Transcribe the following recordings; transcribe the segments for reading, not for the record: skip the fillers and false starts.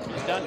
He's done.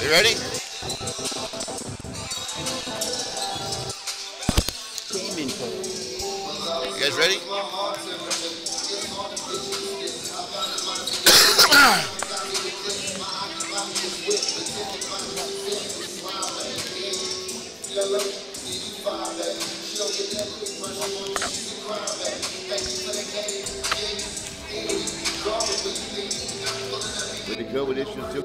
You ready? You guys ready? With the COVID issues too.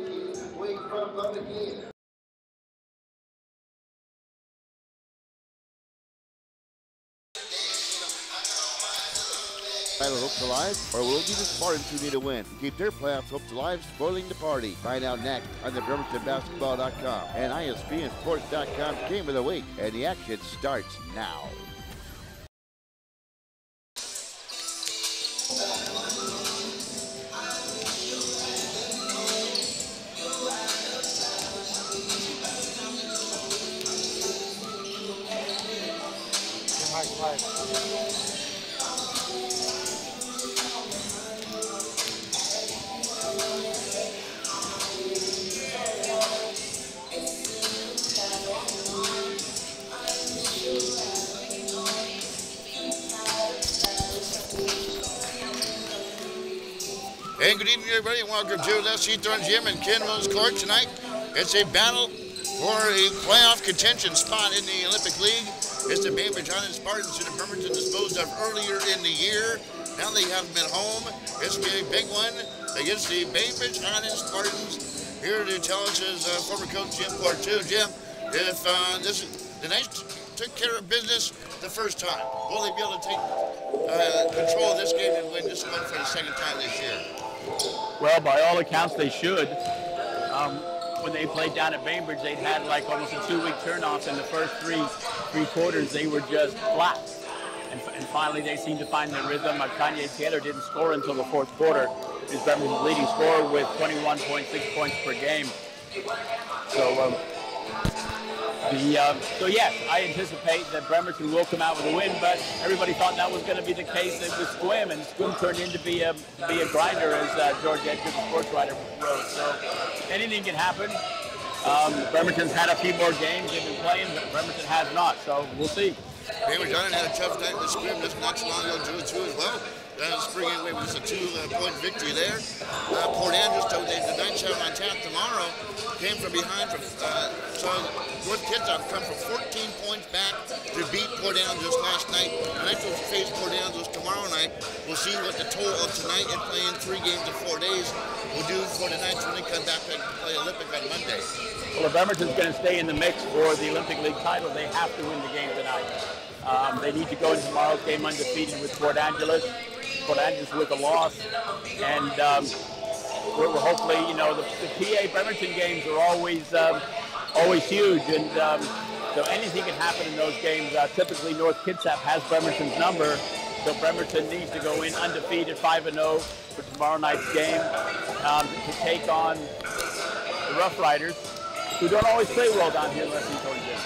Title hopes alive, or will it be the Spartans who need a win to keep their playoffs hopes alive, spoiling the party? Find out next on the BremertonBasketball.com and ISBNSports.com Game of the Week, and the action starts now. And good evening, everybody, and welcome to Les Heathorn's Gym in Kenwell's Court tonight. It's a battle for a playoff contention spot in the Olympic League. It's the Bainbridge Highland Spartans who the Bremerton disposed of earlier in the year. Now they have them at home. It's going to be a big one against the Bainbridge Highland Spartans. Here to tell us is former coach Jim Portu. Jim, if the Knights took care of business the first time, will they be able to take control of this game and win this one for the second time this year? Well, by all accounts, they should. When they played down at Bainbridge, they'd had like almost a 2-week turnoff in the first three quarters. They were just flat. And finally, they seemed to find their rhythm. Kanye Taylor didn't score until the fourth quarter. He's Bremerton's leading scorer with 21.6 points per game. So yes, I anticipate that Bremerton will come out with a win, but everybody thought that was going to be the case with Squim, and Squim turned in to be a grinder, as George Edgar, the sports writer, wrote. So anything can happen. Bremerton's had a few more games they've been playing, but Bremerton has not, so we'll see. Bainbridge had a tough night with Squim not so long ago, 2-2 as well. Springing away with a 2-point victory there. Port Andrews, the Knights have on tap tomorrow, came from behind. So North Kitsap come from 14 points back to beat Port Andrews last night. The Knights will face Port Andrews tomorrow night. We'll see what the total of tonight and playing 3 games in 4 days will do for the Knights when they come back to play Olympic on Monday. Well, if Bremerton's going to stay in the mix for the Olympic League title, they have to win the game tonight. They need to go into tomorrow's game undefeated with Port Angeles with a loss, and we're hopefully, the PA Bremerton games are always huge, and so anything can happen in those games. Typically, North Kitsap has Bremerton's number, so Bremerton needs to go in undefeated 5-0 for tomorrow night's game to take on the Rough Riders, who don't always play well down here in Western Georgia.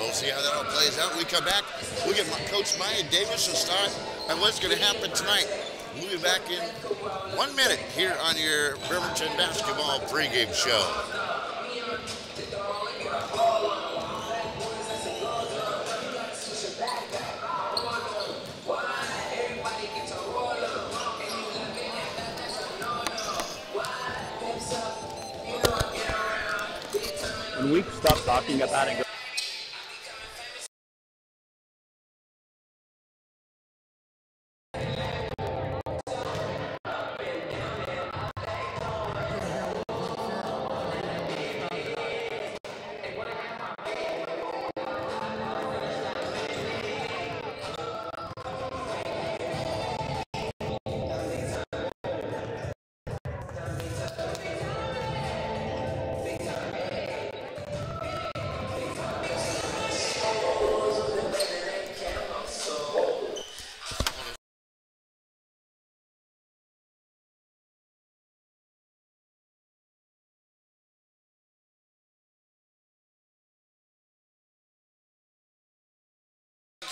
We'll see how that all plays out. When we come back, we'll get Coach Maya Davis to start on what's going to happen tonight. We'll be back in 1 minute here on your Bremerton basketball pregame show. When we stop talking about it.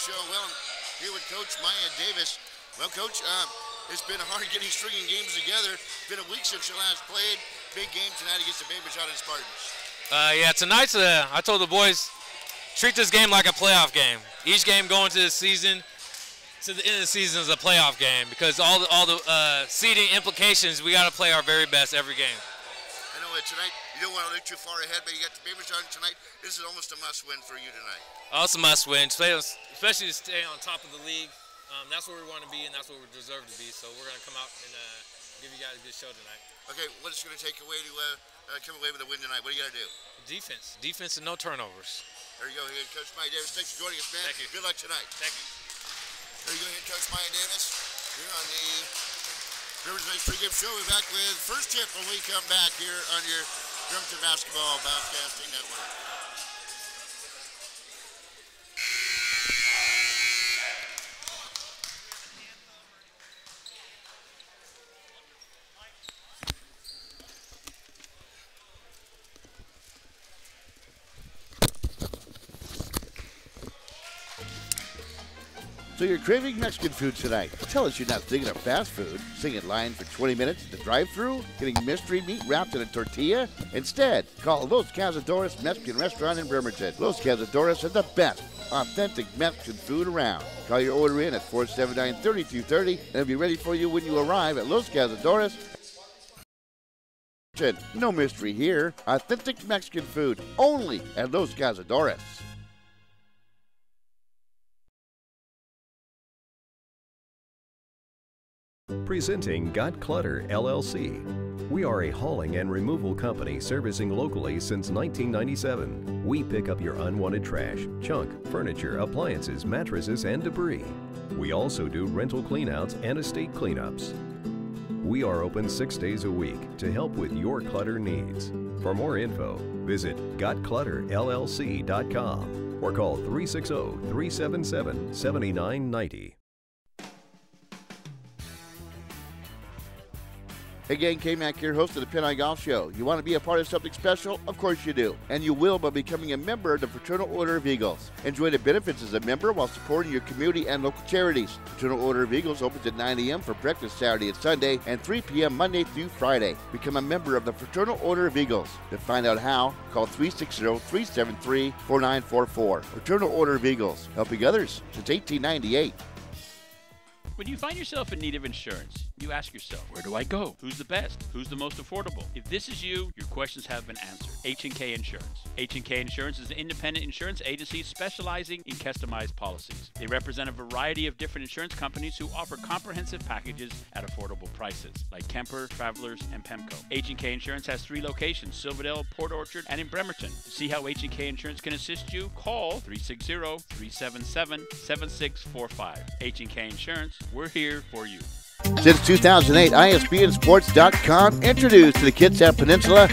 Well, here with Coach Maya Davis. Well, Coach, it's been hard getting stringing games together. It's been a week since you last played. Big game tonight against the Bainbridge Spartans. Yeah, tonight's I told the boys, treat this game like a playoff game. Each game going to the season, to the end of the season is a playoff game because all the seeding implications, we got to play our very best every game. I know tonight you don't want to look too far ahead, but you got the Bainbridge on tonight. This is almost a must-win for you tonight. Oh, it's a must-win, especially to stay on top of the league. That's where we want to be, and that's where we deserve to be. So we're going to come out and give you guys a good show tonight. Okay, what is going to take away to come away with a win tonight? What do you got to do? Defense and no turnovers. There you go, here, Coach Maya Davis. Thanks for joining us, man. Thank you. Good luck tonight. Thank you. There you go, here, Coach Maya Davis. Here on the Rivers Nights pregame show. We're back with first tip when we come back here on your Bremerton Basketball Broadcasting Network. So you're craving Mexican food tonight. Tell us you're not thinking of fast food, sitting in line for 20 minutes at the drive-thru, getting mystery meat wrapped in a tortilla. Instead, call Los Cazadores Mexican Restaurant in Bremerton. Los Cazadores are the best authentic Mexican food around. Call your order in at 479-3230 and it'll be ready for you when you arrive at Los Cazadores. No mystery here. Authentic Mexican food only at Los Cazadores. Presenting Got Clutter, LLC. We are a hauling and removal company servicing locally since 1997. We pick up your unwanted trash, junk, furniture, appliances, mattresses, and debris. We also do rental cleanouts and estate cleanups. We are open 6 days a week to help with your clutter needs. For more info, visit gotclutterllc.com or call 360-377-7990. Hey gang, K-Mac here, host of the Pin Eye Golf Show. You want to be a part of something special? Of course you do. And you will by becoming a member of the Fraternal Order of Eagles. Enjoy the benefits as a member while supporting your community and local charities. Fraternal Order of Eagles opens at 9 a.m. for breakfast Saturday and Sunday and 3 p.m. Monday through Friday. Become a member of the Fraternal Order of Eagles. To find out how, call 360-373-4944. Fraternal Order of Eagles, helping others since 1898. When you find yourself in need of insurance, you ask yourself, where do I go? Who's the best? Who's the most affordable? If this is you, your questions have been answered. H&K Insurance. H&K Insurance is an independent insurance agency specializing in customized policies. They represent a variety of different insurance companies who offer comprehensive packages at affordable prices, like Kemper, Travelers, and Pemco. H&K Insurance has 3 locations, Silverdale, Port Orchard, and in Bremerton. To see how H&K Insurance can assist you, call 360-377-7645. H&K Insurance, we're here for you. Since 2008, ISBNsports.com introduced to the Kitsap Peninsula.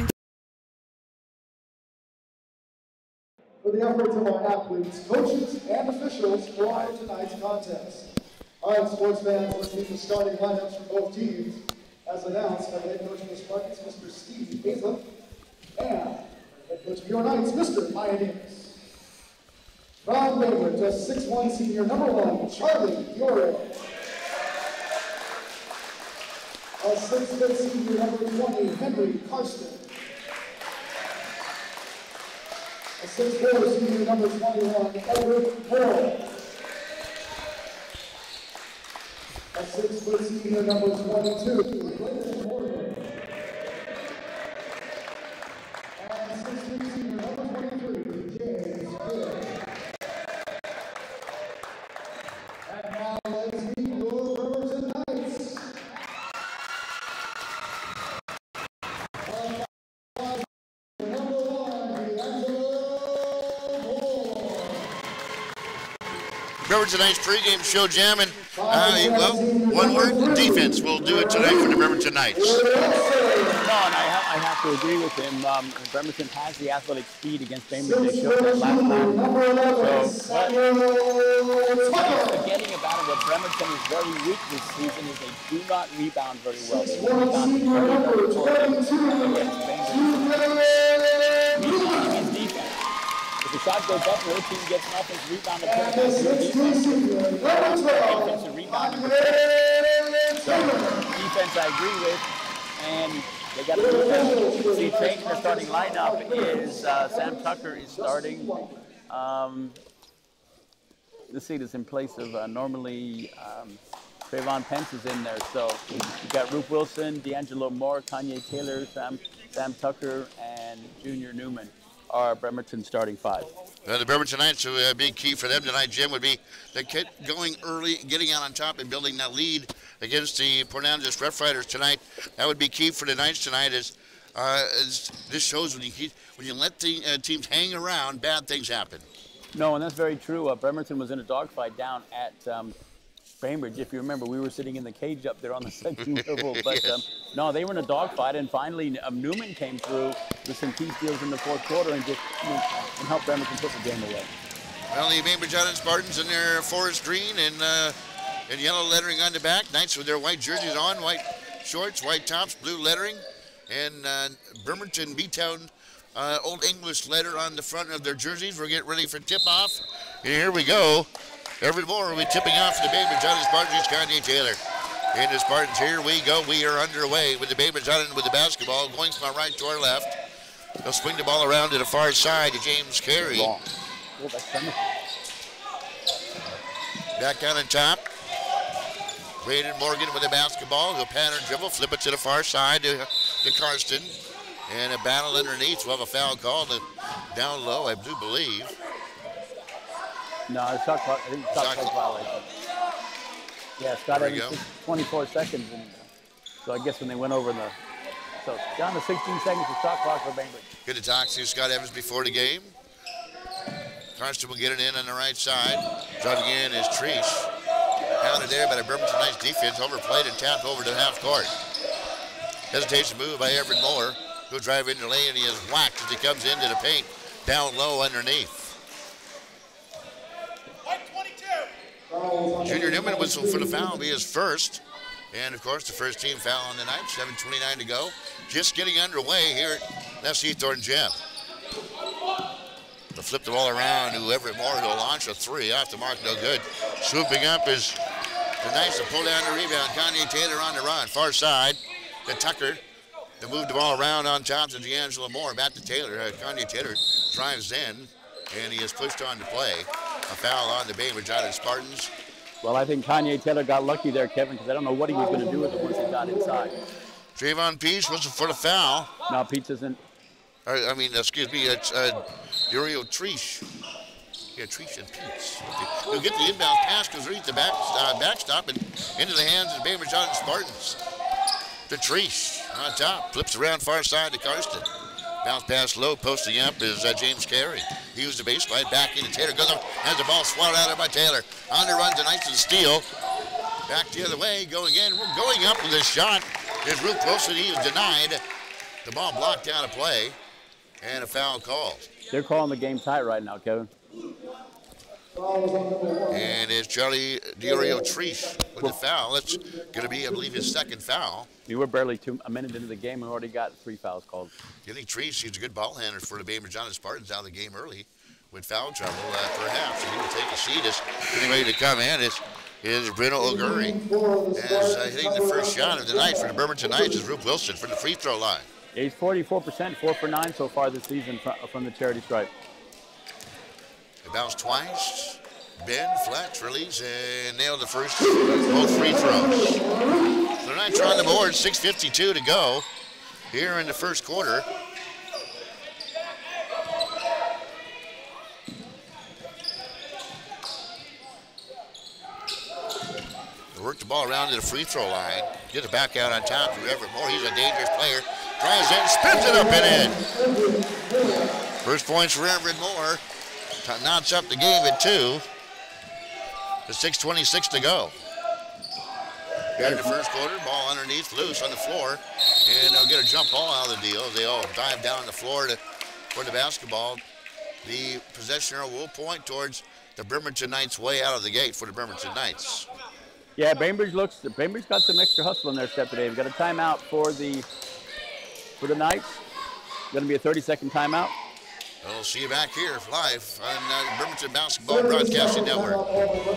For the efforts of our athletes, coaches, and officials for tonight's contest. All right, sports fans, let's meet the starting lineups for both teams. As announced by head coach of the Spartans, Mr. Steve Hazlett, and head coach of your Knights, Mr. Maya Davis. From Bainbridge, a 6'1" senior, number 1, Charlie Fiore. A 6' senior, number 20, Henry Karsten. A 6'4" senior, number 21, Edward Pearl. A 6' senior, number 22, Clayton Morgan. And 6' senior, number 23, James Hill. And now let's meet your Bremerton Knights. Bremerton Knights pregame show jamming. Well, one word, defense will do it tonight for the Bremerton Knights. No, and I have to agree with him. Bremerton has the athletic speed against Bainbridge. They showed that last time. So, but forgetting about it, what Bremerton is very weak this season is they do not rebound very well. They rebound very, very poorly against Bainbridge. Rebounding is defense. If the shot goes up, the other team gets an offensive rebound and put it back to your defense. Defensive rebounding. So, defense I agree with, and they got to do that. See, changing the starting lineup is Sam Tucker is starting. Let's see, this in place of normally Trayvon Pence is in there. So you've got Ruth Wilson, D'Angelo Moore, Kanye Taylor, Sam Tucker, and Junior Newman are Bremerton starting 5. The Bremerton Knights, a big key for them tonight, Jim, would be they kept going early, getting out on top and building that lead against the Port Angeles Rough Riders tonight. That would be key for the Knights tonight. As this shows when you let the teams hang around, bad things happen. No, and that's very true. Bremerton was in a dogfight down at Bainbridge. If you remember, we were sitting in the cage up there on the second level. But yes. No, they were in a dogfight, and finally Newman came through with some key steals in the 4th quarter and just and helped Bremerton put the game away. Well, the Bainbridge Island Spartans in their forest green and yellow lettering on the back. Knights with their white jerseys on, white shorts, white tops, blue lettering, and Bremerton B-Town Old English letter on the front of their jerseys. We're getting ready for tip-off. And here we go. Evermore will be tipping off the Bainbridge Island Spartans, Kanye Taylor. And the Spartans, here we go. We are underway with the Bainbridge Island with the basketball going from our right to our left. They'll swing the ball around to the far side to James Carey. Back down on top. Braden Morgan with the basketball. He'll pattern dribble, flip it to the far side to Karsten. And a battle underneath. We'll have a foul called down low, I do believe. No, it's shot clock. I think it's shot clock violation. Yeah, Scott, I think 24 seconds. And, so I guess when they went over the So down to 16 seconds of shot clock for Bainbridge. Good to talk to Scott Evans before the game. Karsten will get it in on the right side. Driving in is Treese. Pounded there by the Bremerton Knights defense. Overplayed and tapped over to half court. Hesitation move by Everett Moore. He'll drive into the lane and he is whacked as he comes into the paint. Down low underneath. Junior Newman whistled for the foul. It'll be his first. And of course, the first team foul on the night. 7:29 to go. Just getting underway here at Les Heathorn Gym. They'll flip the ball around to Everett Moore. He'll launch a three off the mark. No good. Swooping up is the Knights to pull down the rebound. Kanye Taylor on the run. Far side to Tucker. They move the ball around on top to D'Angelo Moore. Back to Taylor. Kanye Taylor drives in, and he is pushed on to play. A foul on the Bainbridge out of the Spartans. Well, I think Kanye Taylor got lucky there, Kevin, because I don't know what he was going to do with it once he got inside. Trayvon Peach was for the foul. Now Peach isn't. Excuse me, it's Uriel Treese. Yeah, Treese and Peach. He'll get the inbound pass, goes right the backstop and into the hands of the Bainbridge out of the Spartans. To Treese on top, flips around far side to Karsten. Bounce pass low, posting up is James Carey. He used the baseline, back into Taylor. Goes up, has the ball swatted out of by Taylor. On the run tonight to the steal. Back the other way, going in. We're going up with this shot. Is Ruth Wilson. He is denied. The ball blocked out of play. And a foul called. They're calling the game tight right now, Kevin. And it's Charlie Diorio Treese with the foul. That's going to be, I believe, his second foul. We were barely a minute into the game. We already got 3 fouls called. You think Treese, he's a good ball handler for the Bainbridge Spartans out of the game early with foul trouble perhaps. And he will take a seat as getting ready to come in. Is Bruno O'Gurry. As hitting the first shot of the night for the Bremerton Knights is Ruth Wilson from the free throw line. He's 44%, 4 for 9 so far this season from the charity stripe. They bounced twice, bend, flex, release, and nailed the first both free throws. So the Knights are on the board, 6:52 to go here in the first quarter. They work the ball around to the free throw line, get it back out on top to Everett Moore. He's a dangerous player. Drives in, spins it up and in. First points for Everett Moore. Knots up the game at 2. With 6:26 to go. Here in the first quarter, ball underneath, loose on the floor. And they'll get a jump ball out of the deal. They all dive down on the floor for the basketball. The possession will point towards the Bremerton Knights way out of the gate for the Bremerton Knights. Yeah, Bainbridge got some extra hustle in their step today. We've got a timeout for the Knights. Going to be a 30-second timeout. We'll see you back here live on Bremerton Basketball Broadcasting Network.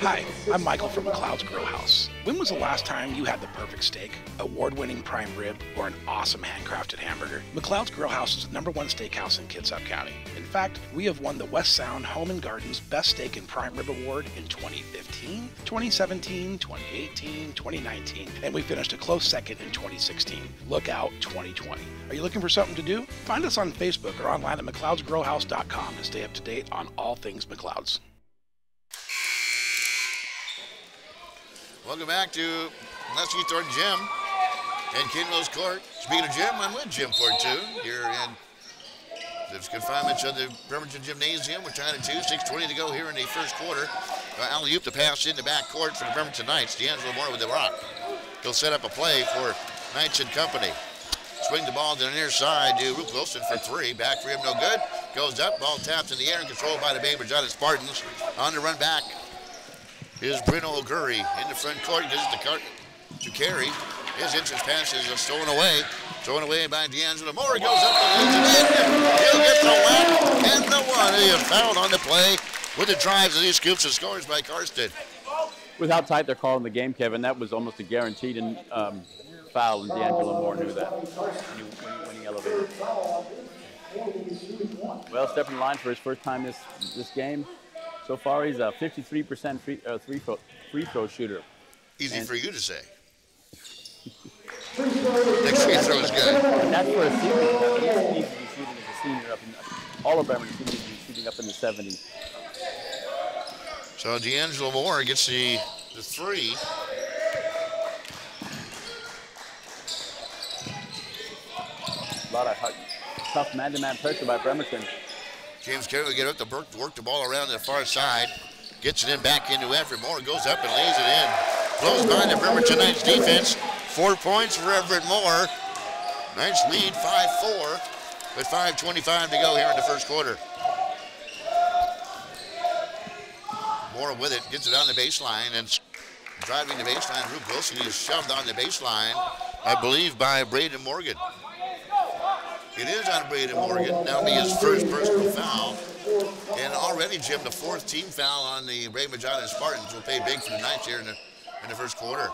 Hi, I'm Michael from McLeod's Grill House. When was the last time you had the perfect steak, award-winning prime rib, or an awesome handcrafted hamburger? McLeod's Grill House is the #1 steakhouse in Kitsap County. In fact, we have won the West Sound Home and Garden's Best Steak and Prime Rib Award in 2015, 2017, 2018, 2019, and we finished a close second in 2016. Look out 2020. Are you looking for something to do? Find us on Facebook or online at McLeodsGrillHouse.com to stay up to date on all things McLeod's. Welcome back to Les Heathorn Gym and Kinlo's Court. Speaking of gym, I'm with Gym Port 2 here in the confinements of the Bremerton Gymnasium. We're tying at 2, 6:20 to go here in the first quarter. Alley-oop the pass in the back court for the Bremerton Knights. D'Angelo Moore with the rock. He'll set up a play for Knights and company. Swing the ball to the near side to Ruth Wilson for 3. Back for him, no good. Goes up, ball tapped in the air and controlled by the Bainbridge out of Spartans. On the run back is Bruno O'Gurry in the front court. He gives it to Carey. His entrance pass is stolen away. Thrown away by D'Angelo Moore. Goes up and leads it in. He'll get the whack and the one. He is fouled on the play with the drives and he scoops and scores by Karsten. With how tight they're calling the game, Kevin, that was almost a guaranteed foul, and D'Angelo Moore knew that when he elevated. Well, stepping in line for his first time this game. So far, he's a 53% free throw shooter. Easy for you to say. Next free throw is good. And that's for a senior. He needs to be shooting as a senior up in all of Bremerton needs to be shooting up in the 70s. So D'Angelo Moore gets the 3. lot of tough man-to-man pressure by Bremerton. James Carey will get up to work the ball around to the far side. Gets it in back into Everett Moore. Goes up and lays it in. Blows by the Bremerton Knights defense. 4 points for Everett Moore. Knights lead 5-4 with 5:25 to go here in the first quarter. Moore with it. Gets it on the baseline and driving the baseline. Rube Wilson is shoved on the baseline, I believe, by Braden Morgan. It is on Braden Morgan. That'll be his first personal foul. And already, Jim, the 4th team foul on the Bainbridge Island Spartans will pay big for the Knights here in the first quarter.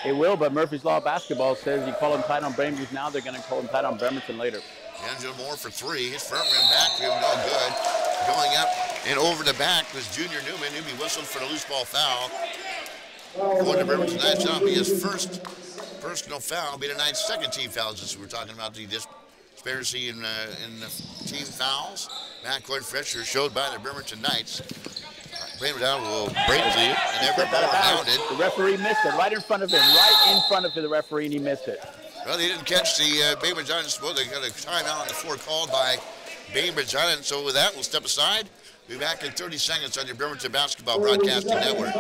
It will, but Murphy's Law basketball says you call him tight on Bainbridge now, they're going to call him tight on Bremerton later. Angelo Moore for 3. His front rim back to him, no good. Going up and over the back was Junior Newman. He'll be whistled for the loose ball foul. Going to Bremerton Knights, that'll be his first personal foul. It'll be the Knights' 2nd team foul, since we're talking about the disparity in the team fouls. Backcourt pressure showed by the Bremerton Knights. Bremerton will break the lead, and Everett Moore mounted. The referee missed it right in front of him, the referee, and he missed it. Well, they didn't catch the Bainbridge Island. They got a timeout on the floor called by Bainbridge Island. So with that, we'll step aside. We'll be back in 30 seconds on your Bremerton Basketball Broadcasting Network.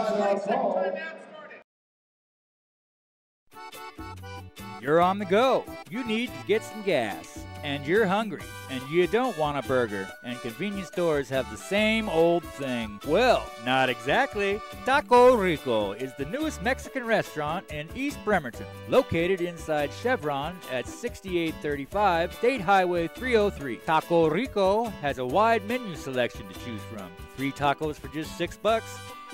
You're on the go. You need to get some gas. And you're hungry. And you don't want a burger. And convenience stores have the same old thing. Well, not exactly. Taco Rico is the newest Mexican restaurant in East Bremerton. Located inside Chevron at 6835 State Highway 303. Taco Rico has a wide menu selection to choose from. 3 tacos for just $6.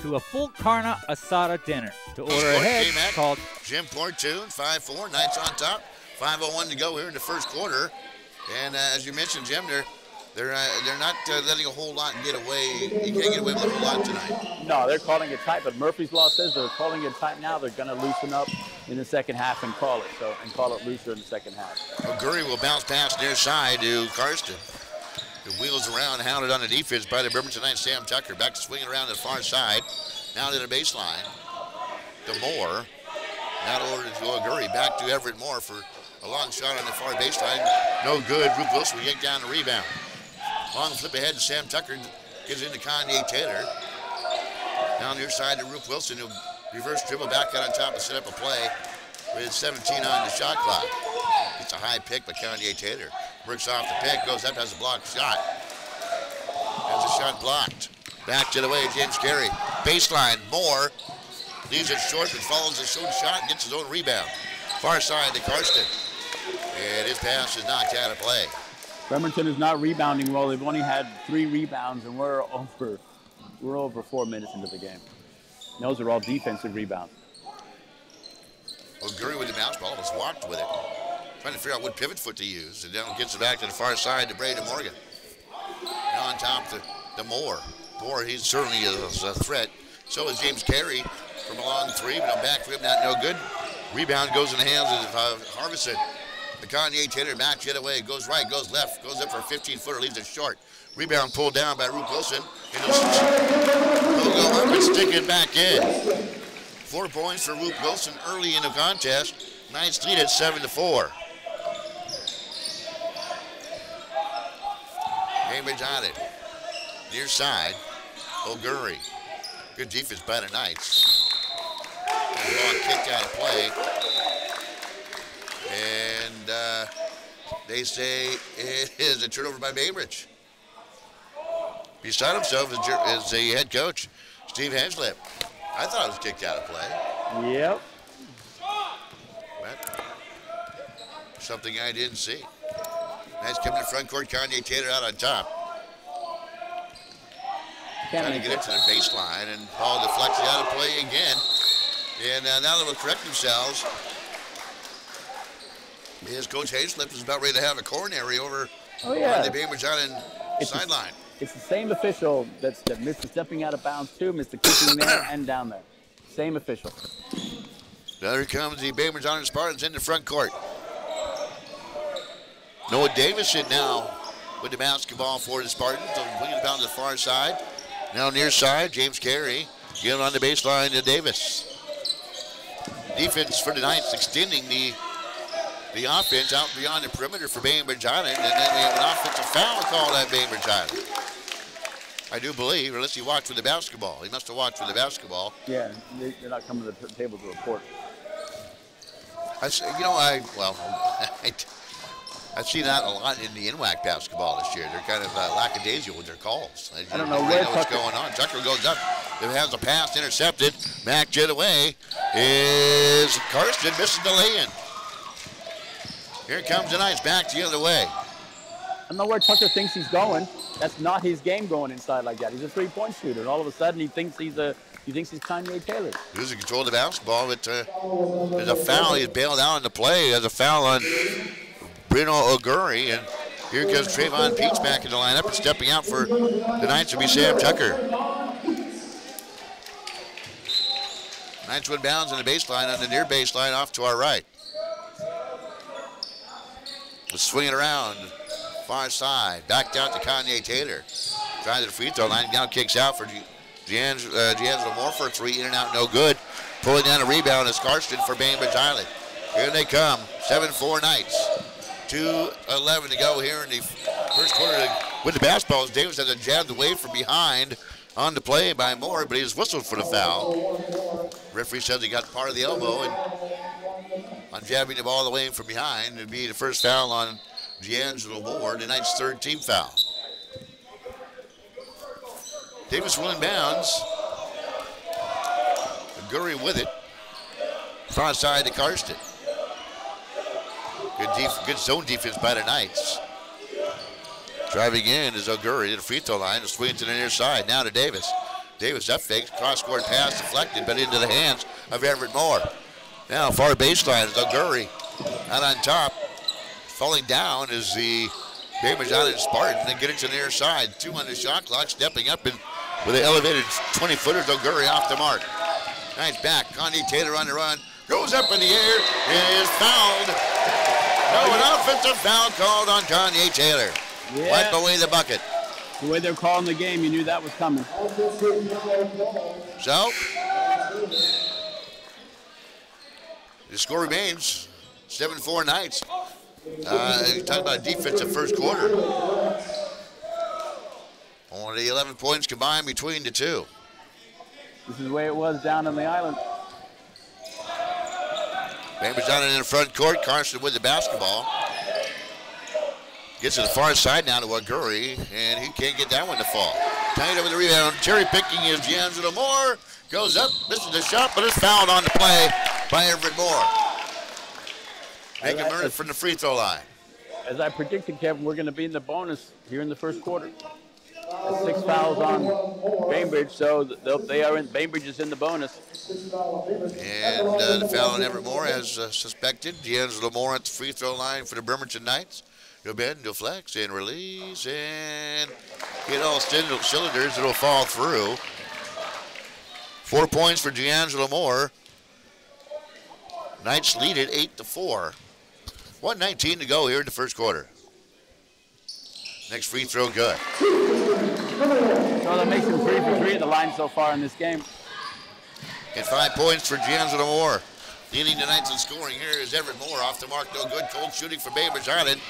To a full carne asada dinner. To order ahead, call Jim Portune, 5-4, Knights on top. 5:01 to go here in the first quarter. And as you mentioned, Jim, they're not letting a whole lot get away. You can't get away with a whole lot tonight. No, they're calling it tight, but Murphy's Law says they're calling it tight now. They're going to loosen up in the second half and call it looser in the second half. Gurry will bounce past near side to Karsten. The wheels around, hounded on the defense by the Bremerton Knights. Sam Tucker back to swinging around to the far side. Now to the baseline. To Moore. Now over to Gurry. Back to Everett Moore for a long shot on the far baseline. No good. Rube Wilson will get down the rebound. Long flip ahead to Sam Tucker. Gives it to Kanye Taylor. Down near side to Rube Wilson. He'll reverse dribble back out on top and set up a play with 17 on the shot clock. It's a high pick by Kanye Taylor. Works off the pick, goes up, has a blocked shot. Has a shot blocked. Back to the way, James Carey. Baseline, Moore. Leaves it short, but follows his own shot and gets his own rebound. Far side to Karsten. And his pass is knocked out of play. Bremerton is not rebounding well. They've only had 3 rebounds, and we're over 4 minutes into the game. And those are all defensive rebounds. Well, Gurry with the bounce ball just walked with it. Trying to figure out what pivot foot to use. And then gets it back to the far side to Braden Morgan. Now on top to Moore. Moore, he certainly is a threat. So is James Carey from a long 3, but a back rim, not no good. Rebound goes in the hands of Harbison. The Kanye Taylor back yet away. Goes right, goes left, goes up for a 15-footer, leaves it short. Rebound pulled down by Rube Wilson. And he'll go up and stick it back in. 4 points for Rube Wilson early in the contest. Knights lead at 7-4. Bainbridge on it. Near side. O'Gurry. Good defense by the Knights. And the ball kicked out of play. And they say it is a turnover by Bainbridge. Beside himself is the head coach, Steve Henslip. I thought it was kicked out of play. Yep. But something I didn't see. Nice coming to front court. Kanye Taylor out on top. Trying to get it to the baseline, and ball deflects out of play again. And now they will correct themselves. His coach Hayslip is about ready to have a coronary over on the Bainbridge Island sideline. It's the same official that missed the stepping out of bounds too, missed the kicking there and down there. Same official. Now here comes the Bainbridge Island Spartans in the front court. Noah Davison now with the basketball for the Spartans. Bringing it down to the far side. Now near side, James Carey giving on the baseline to Davis. Defense for the Knights extending the the offense out beyond the perimeter for Bainbridge Island, and then they have an offensive foul called at Bainbridge Island. I do believe, unless he watched for the basketball. He must have watched for the basketball. Yeah, they're not coming to the table to report. I've seen that a lot in the NWAC basketball this year. They're kind of lackadaisical with their calls. I don't know what's going on. Tucker goes up. It has a pass intercepted. Mac jet away. Is Karsten misses the lay-in. Here comes the Knights back the other way. I don't know where Tucker thinks he's going. That's not his game going inside like that. He's a three-point shooter, and all of a sudden he thinks he's Kanye Taylor. Losing control of the basketball, but there's a foul. He's bailed out in the play. There's a foul on Bruno O'Gurry, and here comes Trayvon Peets back in the lineup, and stepping out for the Knights will be Sam Tucker. Knights would bounds on the baseline, on the near baseline, off to our right. Let's swing it around, far side, back down to Kanye Taylor. Trying to the free throw line, now kicks out for D'Angelo Moore for a three, in and out, no good. Pulling down a rebound is Karsten for Bainbridge Island. Here they come, 7-4 Knights. 2:11 to go here in the first quarter. With the basketballs, Davis has a jabbed away from behind on the play by Moore, but he was whistled for the foul. Referee says he got part of the elbow, and on jabbing the ball away from behind, it would be the first foul on D'Angelo Moore, the Knights' third team foul. Davis will inbounds. Gurry with it. Far side to Karsten. Good zone defense by the Knights. Driving in is O'Gurry to the free throw line, to swing to the near side. Now to Davis. Davis up fakes, cross-court pass deflected, but into the hands of Everett Moore. Now far baseline is O'Gurry out on top. Falling down is the Bainbridge Island Spartan. They get it to the near side. 2 on the shot clock, stepping up and with an elevated 20-footer. O'Gurry off the mark. Nice back. Kanye Taylor on the run. Goes up in the air and is fouled. No, an offensive foul called on Kanye Taylor. Yeah. Wipe away the bucket. The way they're calling the game, you knew that was coming. So, the score remains 7-4 Knights. Talking about defensive first quarter. Only 11 points combined between the two. This is the way it was down on the island. Bainbridge down in the front court. Karsten with the basketball. Gets to the far side now to O'Gurry, and he can't get that one to fall. Tied over the rebound. Cherry picking is D'Angelo Moore. Goes up, misses the shot, but is fouled on the play by Everett Moore. Make him earn it from the free throw line. As I predicted, Kevin, we're going to be in the bonus here in the first quarter. 6 fouls on Bainbridge, so they are in. Bainbridge is in the bonus. And the foul on Everett Moore as suspected. D'Angelo Moore at the free throw line for the Bremerton Knights. He'll bend, he'll flex, and release, and hit all cylinders. It'll fall through. 4 points for D'Angelo Moore. Knights lead it 8-4. 1:19 to go here in the first quarter. Next free throw, good. So that makes him 3 for 3 at the line so far in this game. And 5 points for D'Angelo Moore. Leading the Knights in scoring here is Everett Moore off the mark, no good. Cold shooting for Bainbridge Island.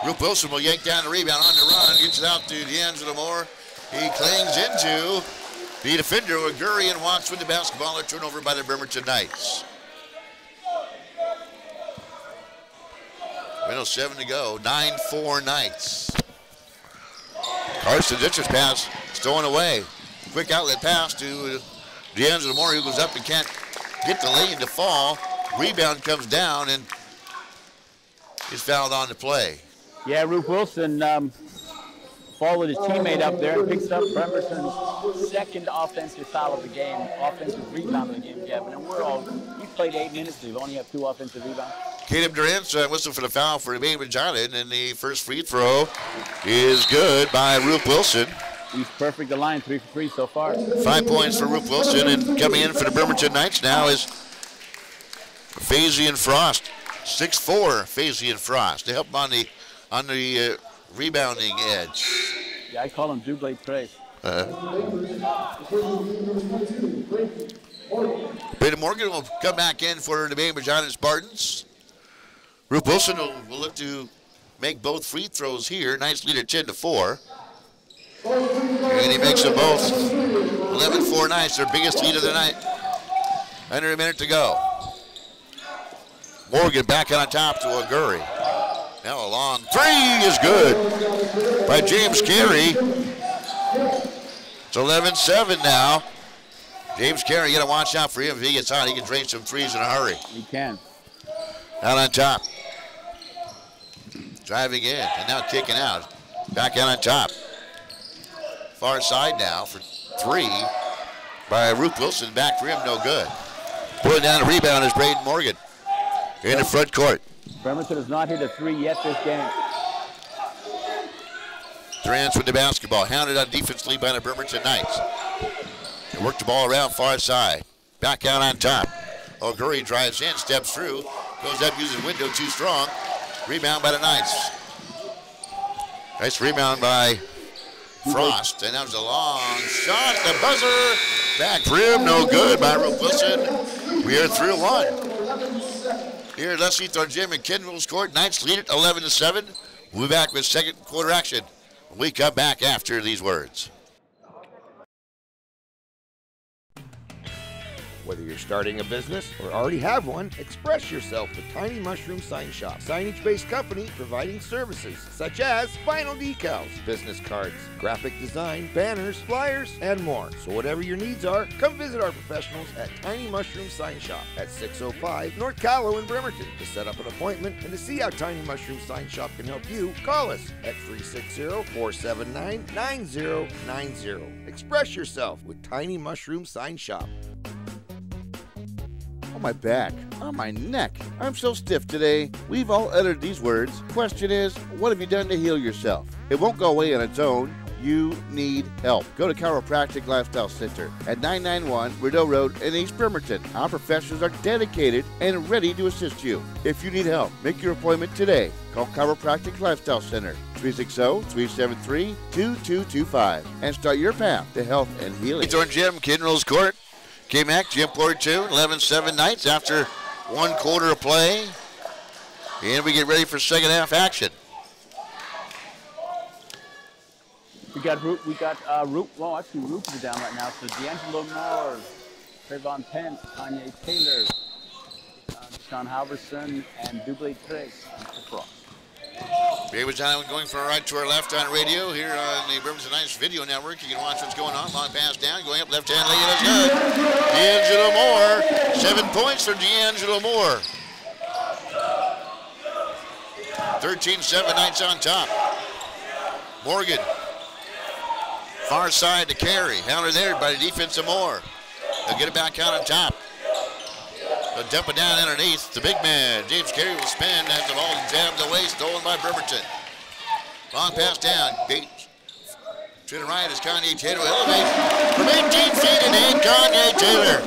Rupe Wilson will yank down the rebound on the run, gets it out to D'Angelo Moore. He clings into the defender, O'Gurry, and walks with the basketball. A turnover by the Bremerton Knights. 1:07 to go, 9-4 Knights. Karsten ditches pass, stolen away. Quick outlet pass to D'Angelo Moore, who goes up and can't get the lane to fall. Rebound comes down and is fouled on the play. Yeah, Rupe Wilson followed his teammate up there and picks up Bremerton's second offensive foul of the game, offensive rebound of the game, Kevin. And we played 8 minutes, we've only have 2 offensive rebounds. Caleb Durant whistled for the foul for Bainbridge Island, and the first free throw is good by Rupe Wilson. He's perfect the line, 3 for 3 so far. 5 points for Rupe Wilson, and coming in for the Bremerton Knights now is Fazian Frost. 6'4", Fazian Frost to help him on the rebounding edge. Yeah, I call him Dublé Trace. Peter Morgan will come back in for the Bainbridge Island Spartans. Ruth Wilson will look to make both free throws here. Knights lead at 10-4. And he makes them both. 11-4 Knights, their biggest lead of the night. Under a minute to go. Morgan back on top to O'Gurry. Now a long three is good by James Carey. It's 11-7 now. James Carey, you got to watch out for him. If he gets hot, he can drain some threes in a hurry. He can. Out on top. Driving in and now kicking out. Back out on top. Far side now for three by Ruth Wilson. Back for him, no good. Pulling down a rebound is Braden Morgan in the front court. Bremerton has not hit a three yet this game. Durant's with the basketball. Hounded on defensively by the Bremerton Knights. They work the ball around far side. Back out on top. O'Gurry drives in, steps through. Goes up, uses window too strong. Rebound by the Knights. Nice rebound by Frost. And that was a long shot. The buzzer. Back rim, no good by Ruth Wilson. We are through one. Here at Leslie Thorne Gym in Kenville's court. Knights lead it 11-7. We'll be back with second quarter action. We come back after these words. Whether you're starting a business or already have one, express yourself with Tiny Mushroom Sign Shop. Signage-based company providing services such as vinyl decals, business cards, graphic design, banners, flyers, and more. So whatever your needs are, come visit our professionals at Tiny Mushroom Sign Shop at 605 North Callow in Bremerton. To set up an appointment and to see how Tiny Mushroom Sign Shop can help you, call us at 360-479-9090. Express yourself with Tiny Mushroom Sign Shop. On my back, on my neck. I'm so stiff today. We've all uttered these words. Question is, what have you done to heal yourself? It won't go away on its own. You need help. Go to Chiropractic Lifestyle Center at 991 Rideau Road in East Bremerton. Our professionals are dedicated and ready to assist you. If you need help, make your appointment today. Call Chiropractic Lifestyle Center 360-373-2225 and start your path to health and healing. Thorne Gym, Kinroll's court. K-Mac, Gym Port 2, 11-7 Knights after 1 quarter of play. And we get ready for second half action. We got Root is down right now. So D'Angelo Moore, Trayvon Pence, Kanye Taylor, Sean Halverson, and Dublé Trace for Frost. Bainbridge Island going for a right to our left on radio here on the Bremerton Knights video network. You can watch what's going on. Long pass down, going up left hand, laying it good. D'Angelo Moore, 7 points for D'Angelo Moore. 13-7 Knights on top. Morgan, far side to Carey. Hounded there by the defense of Moore. They'll get it back out on top. They'll dump it down underneath. The big man, James Carey, will spin as the ball jammed away, stolen by Bremerton. Long pass down. To the right is Kanye Taylor. Elevate from 18 feet and in. Kanye Taylor.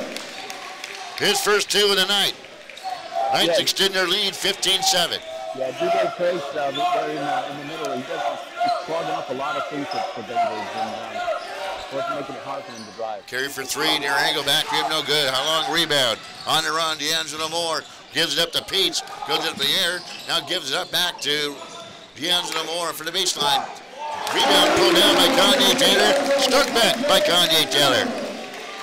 His first 2 of the night. Knights extend their lead 15-7. Yeah, Dublé Trace there in the middle. He's clogging up a lot of things for Bainbridge and making it hard for him to drive. Carey for 3, near angle, back rim, no good. How long rebound? On the run, D'Angelo Moore gives it up to Peets, goes up the air, now gives it up back to D'Angelo Moore for the baseline. Rebound pulled down by Kanye Taylor, stuck back by Kanye Taylor.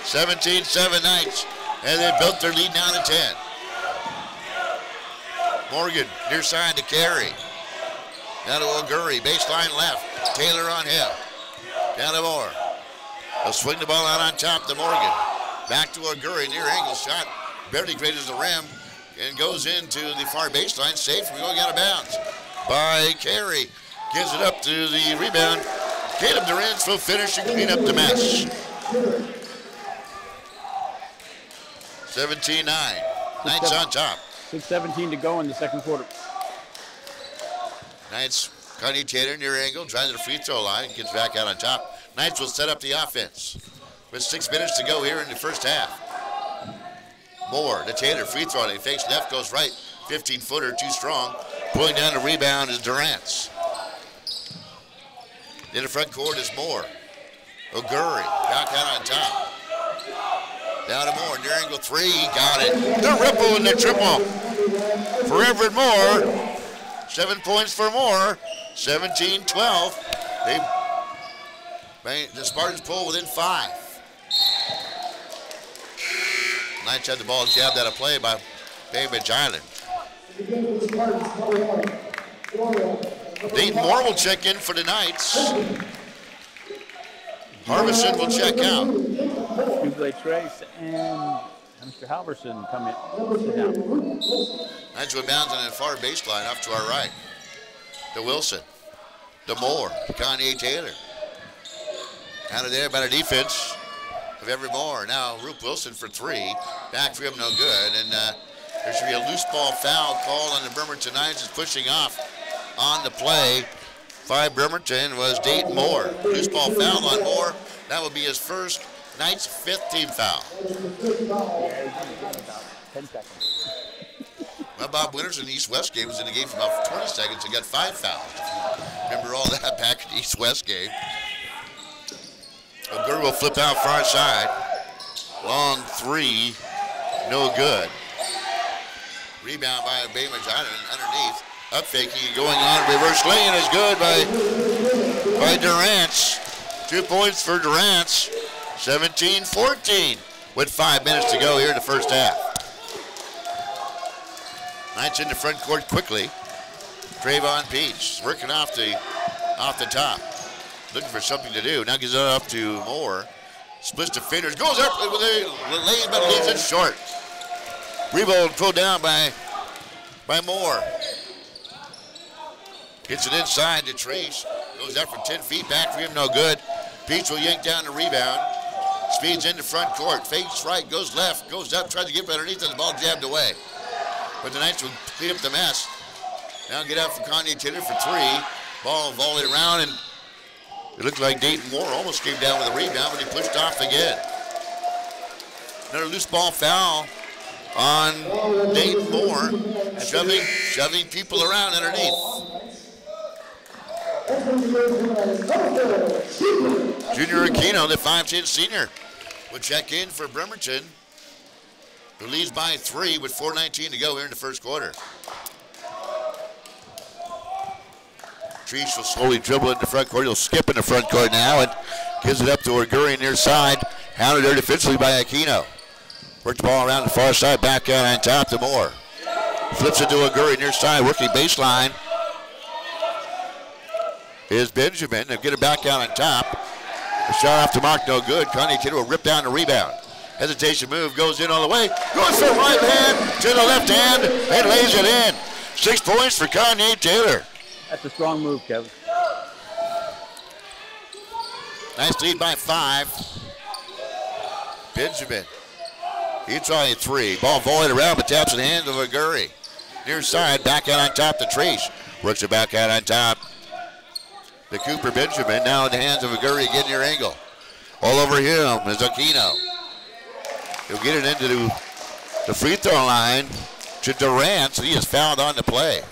17-7 Knights, and they built their lead down to 10. Morgan, near side to Carey. Down to O'Gurry, baseline left. Taylor on him. Down to Moore. They'll swing the ball out on top to Morgan. Back to O'Gurry, near angle shot. Barely grazes the rim and goes into the far baseline. Safe from going out of bounds by Carey. Gives it up to the rebound. Caleb Durant will finish and clean up the mess. 17-9. Knights on top. 6:17 to go in the second quarter. Knights, Kanye Taylor near angle, drives to the free throw line, gets back out on top. Knights will set up the offense with 6 minutes to go here in the first half. Moore to Taylor, free throw line, fakes left, goes right, 15-footer, too strong. Pulling down the rebound is Durant's. In the front court is Moore. O'Gurry, back out on top. Down to Moore, near angle 3, he got it. The ripple and the triple. for Everett Moore. 7 points for Moore. 17-12. The Spartans pull within 5. Knights had the ball jabbed out of play by Bainbridge Island. Dayton Moore will check in for the Knights. Harbison will check out. Dublé Trace and Mr. Halverson come in. Sit down. Knights will bounce on the far baseline off to our right. To Wilson. To Moore. To Kanye Taylor. Out of there by the defense of Everett Moore. Now Rupe Wilson for 3. Back for him, no good. And there should be a loose ball foul called on the Bremerton Knights. Is pushing off on the play by Bremerton was Dayton Moore. Loose ball foul on Moore. That will be his first Knights' 5th team foul. 10 seconds. Well, Bob Winters in the East-West game was in the game for about 20 seconds and got 5 fouls. Remember all that back in the East-West game. O'Gurr will flip out far side. Long 3, no good. Rebound by Bainbridge Island underneath. Up faking, going on, reverse laying is good by Durant. 2 points for Durant. 17-14 with 5 minutes to go here in the first half. Knights in the front court quickly. Trayvon Peach working off the top. Looking for something to do. Now gives it up to Moore. Splits the fingers, goes up with a lane, but leaves it short. Rebound pulled down by Moore. Gets it inside to Trace. Goes up from 10 feet, back for him, no good. Peach will yank down the rebound. Speeds into front court, fakes right, goes left, goes up, tries to get underneath, and the ball jabbed away. But the Knights will clean up the mess. Now get out for Kanye Taylor for 3. Ball volleyed around, and it looked like Dayton Moore almost came down with a rebound, but he pushed off again. Another loose ball foul on Dayton Moore, shoving people around underneath. Junior Aquino, the 5'10" senior, will check in for Bremerton, who leads by 3 with 4:19 to go here in the first quarter. Treese will slowly dribble in the front court. He'll skip in the front court now and gives it up to Orguri near side. Hounded there defensively by Aquino. Worked the ball around the far side, back out on top to Moore. Flips it to Orguri near side, working baseline. Is Benjamin. They'll get it back out on top. A shot off the mark, no good. Kanye Taylor will rip down the rebound. Hesitation move, goes in all the way. Goes from right hand to the left hand and lays it in. 6 points for Kanye Taylor. That's a strong move, Kevin. Nice lead by 5. Benjamin. He trying 3. Ball volleyed around, but taps in the hands of Aguri. Near side, back out on top to Trace. Works it back out on top. The Cooper Benjamin now in the hands of Aguri again near angle. All over him is Aquino. He'll get it into the free throw line to Durant. He is fouled on the play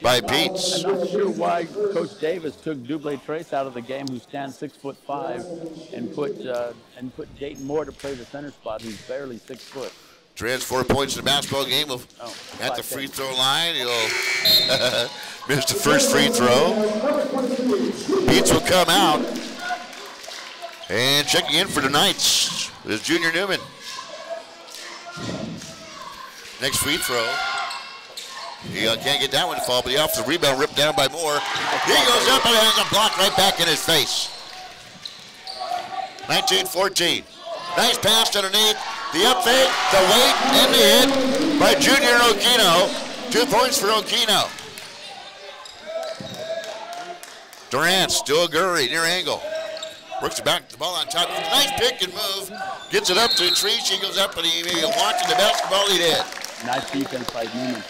by Peets. I'm not sure why Coach Davis took Dublé Trace out of the game, who stands 6'5", and put Dayton Moore to play the center spot, who's barely 6 foot. Durant's 4 points in the basketball game. At the free throw line, he'll miss the first free throw. Peets will come out. And checking in for the Knights is Junior Newman. Next free throw. He can't get that one to fall, but he offers the rebound, ripped down by Moore. He goes up and has a block right back in his face. 19-14. Nice pass underneath. The up fake, the weight, and the hit by Junior Aquino. 2 points for Aquino. Durant, still Aguri, near angle. Works the ball on top. Nice pick and move. Gets it up to Treese. He goes up and he watching the basketball he did. Nice defense by Newman.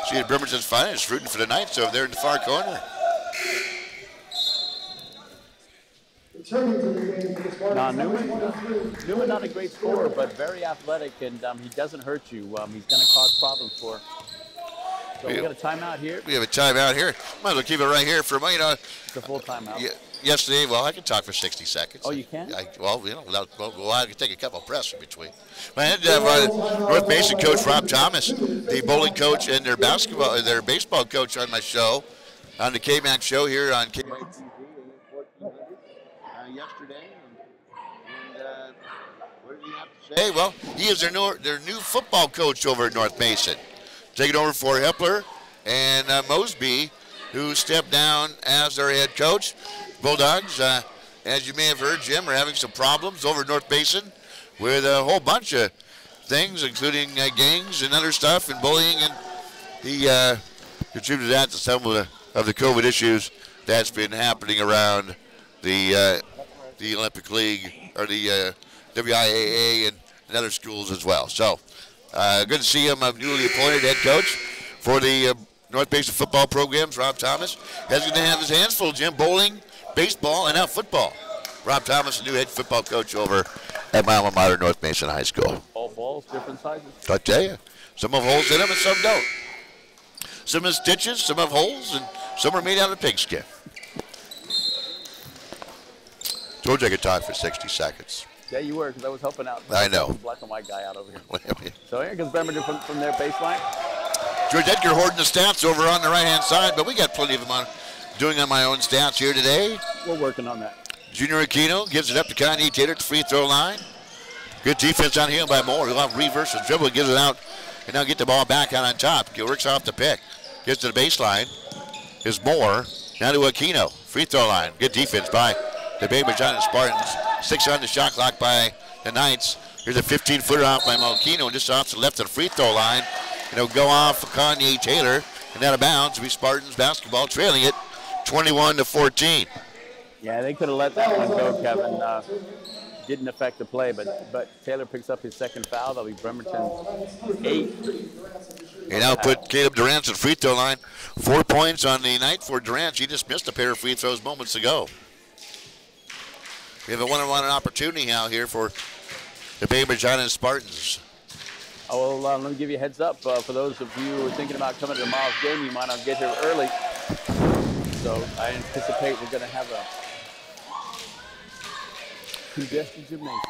See the Bremerton's finest rooting for the Knights over there in the far corner. Now, Newman not a great scorer, but very athletic, and he doesn't hurt you. He's going to cause problems for. So we got a timeout here. We have a timeout here. Might as well keep it right here for a minute. It's a full timeout. Yeah, yesterday. Well, I can talk for 60 seconds. Oh, you can? I can take a couple of press in between. But I had North Mason coach Rob Thomas, the bowling coach, and their baseball coach on my show, on the K-Mac show here on K. Yesterday. And what did he have to say? Well, he is their new football coach over at North Mason, taking over for Hepler and Mosby, who stepped down as their head coach. Bulldogs, as you may have heard, Jim, are having some problems over at North Mason with a whole bunch of things, including gangs and other stuff and bullying, and he contributed that to some of the COVID issues that's been happening around the Olympic League, or the WIAA, and other schools as well. So good to see him, a newly appointed head coach for the North Mason football programs. Rob Thomas is going to have his hands full, Jim, bowling, baseball, and now football. Rob Thomas, the new head football coach over at my alma mater, North Mason High School. All balls, different sizes. I tell you, some have holes in them and some don't. Some have stitches, some have holes, and some are made out of pigskin. Told you I could talk for 60 seconds. Yeah, you were, because I was helping out. I know. Black and white guy out over here. So here comes Bainbridge from their baseline. George Edgar hoarding the stats over on the right-hand side, but we got plenty of them doing on my own stats here today. We're working on that. Junior Aquino gives it up to Kanye Taylor at the free throw line. Good defense on him by Moore. He'll have reverse his dribble, gives it out, and now get the ball back out on top. He works off the pick. Gets to the baseline. Is Moore. Now to Aquino. Free throw line. Good defense by the Bainbridge Spartans. 6 on the shot clock by the Knights. Here's a 15-footer off by Aquino, just off to the left of the free throw line. And it'll go off for Kanye Taylor, and out of bounds. It'll be Spartans basketball, trailing it 21-14. Yeah, they could have let that one go, Kevin. Didn't affect the play, but Taylor picks up his second foul. That'll be Bremerton 8. They now put Caleb Durant at the free throw line. 4 points on the night for Durant. He just missed a pair of free throws moments ago. We have a one-on-one opportunity now here for the Bainbridge Spartans. Oh, well, let me give you a heads up. For those of you who are thinking about coming to tomorrow's game, you might not get here early. So I anticipate we're going to have a congested gymnasium.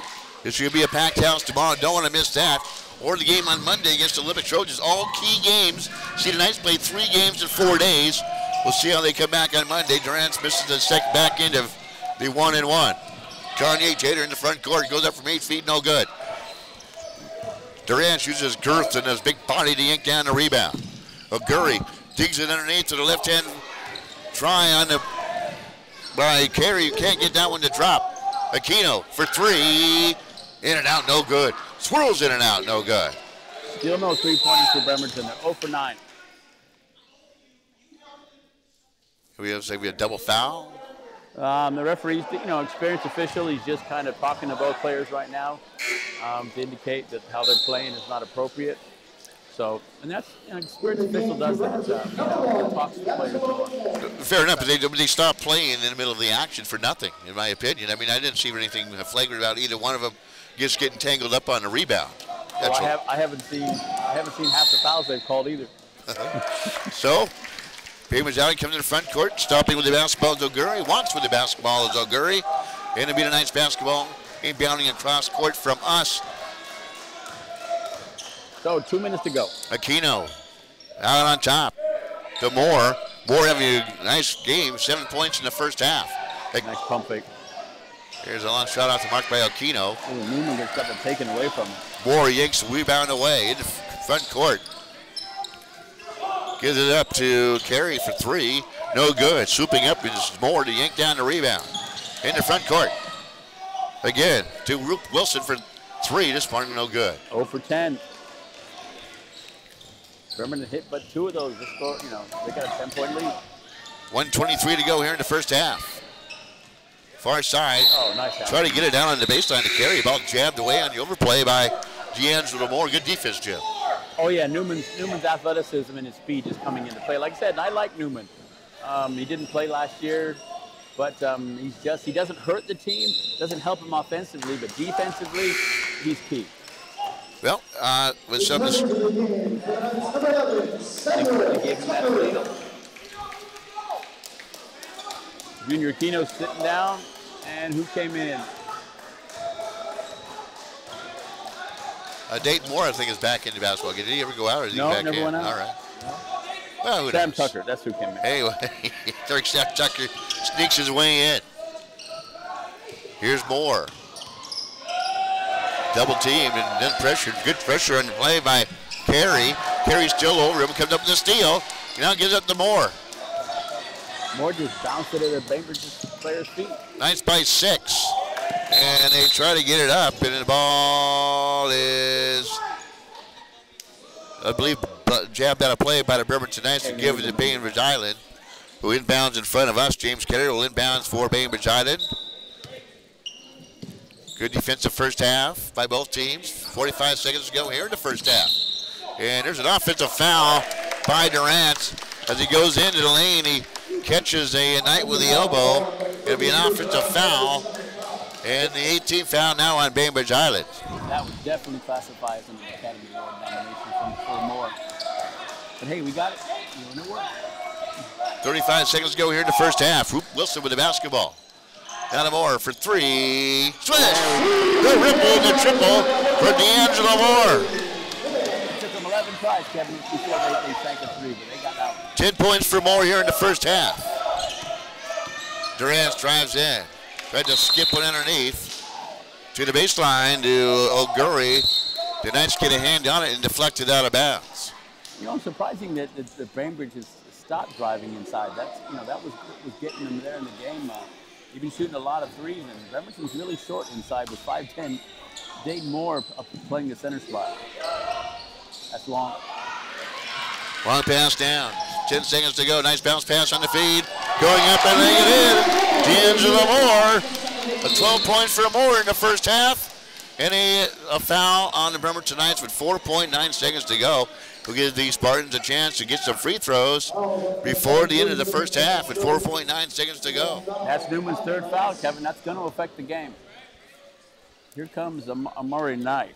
This should be a packed house tomorrow. Don't want to miss that. Or the game on Monday against the Olympic Trojans. All key games. See, the Knights played 3 games in 4 days. We'll see how they come back on Monday. Durant's misses the second back end of the 1-and-1. Kanye Taylor in the front court. Goes up from 8 feet. No good. Durant uses his girth and his big body to yank down the rebound. O'Gurry digs it underneath to the left-hand try on the by Carey. You can't get that one to drop. Aquino for 3. In and out, no good. Swirls in and out, no good. Still no 3-pointers for Bremerton. They're 0 for 9. We have a double foul. The referee's, experienced official. He's just kind of talking to both players right now to indicate that how they're playing is not appropriate. So, and that's, experienced official does that. Talks to the players more. Fair enough, but they stopped playing in the middle of the action for nothing, in my opinion. I mean, I didn't see anything flagrant about either one of them just getting tangled up on the rebound. Well, I haven't seen half the fouls they've called either. So, Bainbridge Alley comes to the front court, stopping with the basketball is O'Gurry. Wants with the basketball is O'Gurry. And it'll be the Knights basketball inbounding across court from us. So 2 minutes to go. Aquino out on top to Moore. Moore having a nice game, 7 points in the first half. Nice pump fake. Here's a long shot off the mark by Aquino. Newman gets something taken away from him. Moore yanks the rebound away in the front court. Gives it up to Carey for 3. No good. Swooping up is Moore to yank down the rebound. In the front court. Again, to Roop Wilson for 3. This one no good. 0 for 10. Bremerton hit but 2 of those. They got a 10-point lead. 1:23 to go here in the first half. Far side. Oh, nice half. Try to get it down on the baseline to Carey. Ball jabbed away on the overplay by D'Angelo Moore. Good defense, Jim. Oh yeah, Newman's athleticism and his speed is coming into play. Like I said, I like Newman. He didn't play last year, but he doesn't hurt the team, doesn't help him offensively, but defensively, he's key. Well, with some They gave him that lead. Junior Aquino sitting down, and who came in? Dayton Moore, I think, is back into basketball. Did he ever go out, or is he No, back never in? went out. All right. Well, Sam Tucker, that's who came in. Hey, Sam Tucker sneaks his way in. Here's Moore. Double teamed and then pressured. Good pressure on the play by Carey. Carey's still over him, comes up with a steal. Now gives up to Moore. Moore just bounced it at the Bainbridge player's feet. Nice by 6. And they try to get it up, and the ball is, I believe, jabbed out of play by the Bremerton Knights to give it to Bainbridge Island, who inbounds in front of us. James Keller will inbounds for Bainbridge Island. Good defensive first half by both teams. 45 seconds to go here in the first half. And there's an offensive foul by Durant. As he goes into the lane, he catches a Knight with the elbow. It'll be an offensive foul. And the 18th foul now on Bainbridge Island. That would definitely classify as an Academy Award nomination for Moore. But hey, we got it. It worked. 35 seconds to go here in the first half. Roop Wilson with the basketball. Down to Moore for 3. Swish! The ripple, the triple for D'Angelo Moore. It took them 11 tries, Kevin, before they sank a 3, but they got that one. 10 points for Moore here in the first half. Durant drives in. Tried to skip one underneath to the baseline to O'Gurry. The Knights get a hand on it and deflect it out of bounds. You know, it's surprising that the Bainbridge has stopped driving inside. That's, that was getting them there in the game. They've been shooting a lot of threes, and Bremerton's really short inside with 5'10". Dayton Moore up playing the center spot. That's long. Long pass down. 10 seconds to go. Nice bounce pass on the feed. Going up and laying it in. D'Angelo Moore. 12 points for Moore in the first half. And a foul on the Bremerton Knights with 4.9 seconds to go. We'll give the Spartans a chance to get some free throws before the end of the first half with 4.9 seconds to go. That's Newman's third foul, Kevin. That's going to affect the game. Here comes Amari Knight.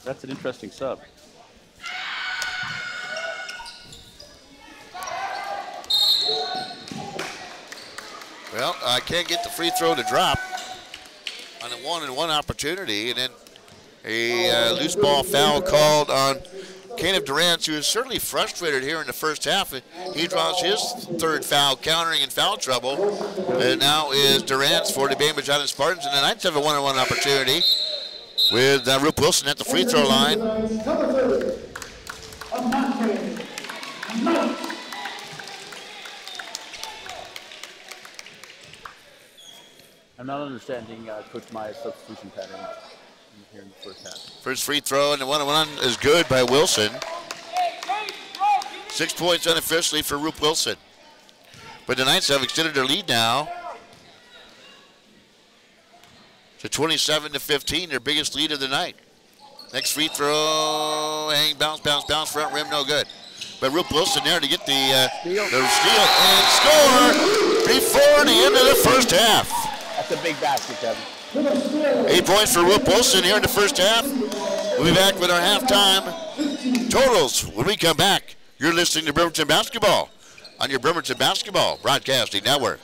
That's an interesting sub. Well, I can't get the free throw to drop on a one-and-one opportunity, and then a loose ball foul called on Caleb Durant, who is certainly frustrated here in the first half. He draws his third foul, countering in foul trouble. And now is Durant's for the Bainbridge Island Spartans, and the Knights have a one-on-one opportunity with Roop Wilson at the free throw line. I'm not understanding Coach Meyer's substitution pattern here in the first half. First free throw, and the one-on-one is good by Wilson. 6 points unofficially for Roop Wilson. But the Knights have extended their lead now to 27-15, their biggest lead of the night. Next free throw, hang, bounce, front rim, no good. But Roop Wilson there to get the steal and score before the end of the first half. That's a big basket, Kevin. 8 points for Roop Wilson here in the first half. We'll be back with our halftime totals when we come back. You're listening to Bremerton Basketball on your Bremerton Basketball Broadcasting Network.